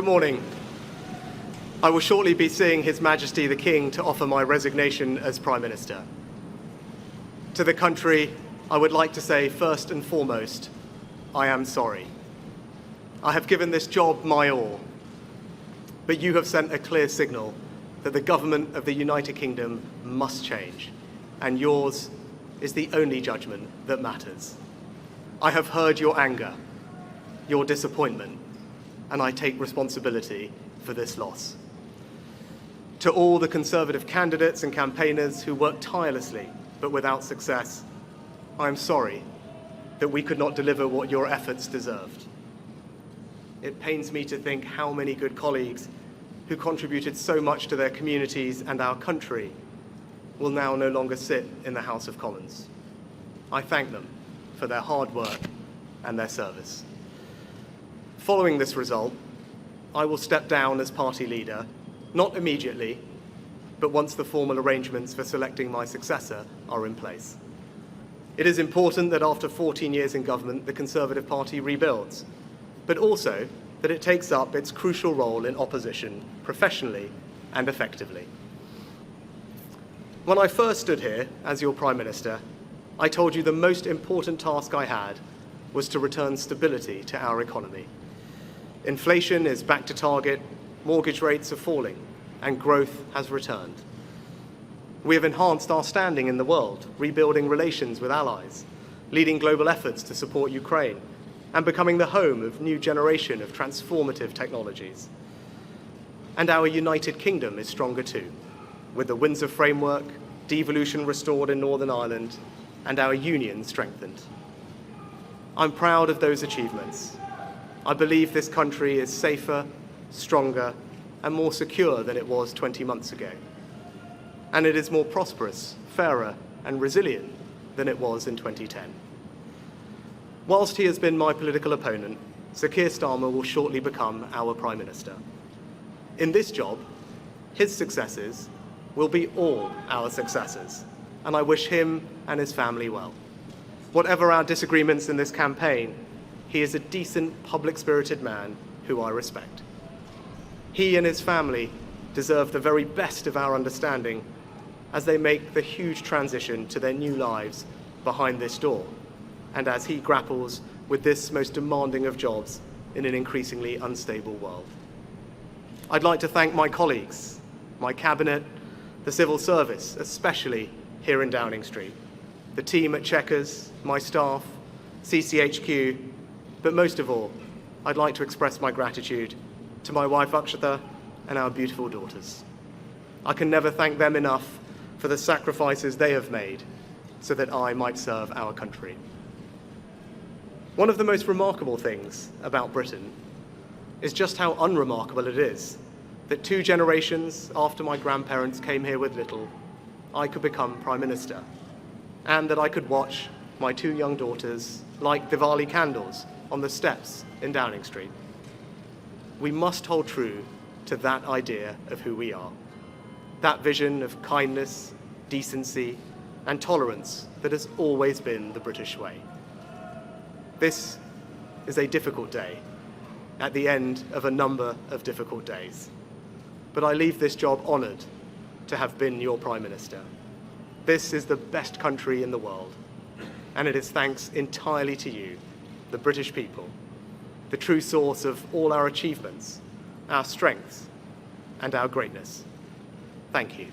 Good morning. I will shortly be seeing His Majesty the King to offer my resignation as Prime Minister. To the country, I would like to say first and foremost, I am sorry. I have given this job my all, but you have sent a clear signal that the government of the United Kingdom must change, and yours is the only judgment that matters. I have heard your anger, your disappointment, and I take responsibility for this loss. To all the Conservative candidates and campaigners who worked tirelessly but without success, I am sorry that we could not deliver what your efforts deserved. It pains me to think how many good colleagues who contributed so much to their communities and our country will now no longer sit in the House of Commons. I thank them for their hard work and their service. Following this result, I will step down as party leader, not immediately, but once the formal arrangements for selecting my successor are in place. It is important that after 14 years in government, the Conservative Party rebuilds, but also that it takes up its crucial role in opposition professionally and effectively. When I first stood here as your Prime Minister, I told you the most important task I had was to return stability to our economy. Inflation is back to target, mortgage rates are falling, and growth has returned. We have enhanced our standing in the world, rebuilding relations with allies, leading global efforts to support Ukraine, and becoming the home of a new generation of transformative technologies. And our United Kingdom is stronger too, with the Windsor Framework, devolution restored in Northern Ireland, and our union strengthened. I'm proud of those achievements. I believe this country is safer, stronger, and more secure than it was 20 months ago. And it is more prosperous, fairer, and resilient than it was in 2010. Whilst he has been my political opponent, Sir Keir Starmer will shortly become our Prime Minister. In this job, his successes will be all our successors, and I wish him and his family well. Whatever our disagreements in this campaign, he is a decent, public-spirited man who I respect. He and his family deserve the very best of our understanding as they make the huge transition to their new lives behind this door, and as he grapples with this most demanding of jobs in an increasingly unstable world. I'd like to thank my colleagues, my cabinet, the civil service, especially here in Downing Street, the team at Chequers, my staff, CCHQ, but most of all, I'd like to express my gratitude to my wife Akshata and our beautiful daughters. I can never thank them enough for the sacrifices they have made so that I might serve our country. One of the most remarkable things about Britain is just how unremarkable it is that 2 generations after my grandparents came here with little, I could become Prime Minister, and that I could watch my 2 young daughters light Diwali candles on the steps in Downing Street. We must hold true to that idea of who we are, that vision of kindness, decency, and tolerance that has always been the British way. This is a difficult day, at the end of a number of difficult days. But I leave this job honoured to have been your Prime Minister. This is the best country in the world, and it is thanks entirely to you, the British people, the true source of all our achievements, our strengths, and our greatness. Thank you.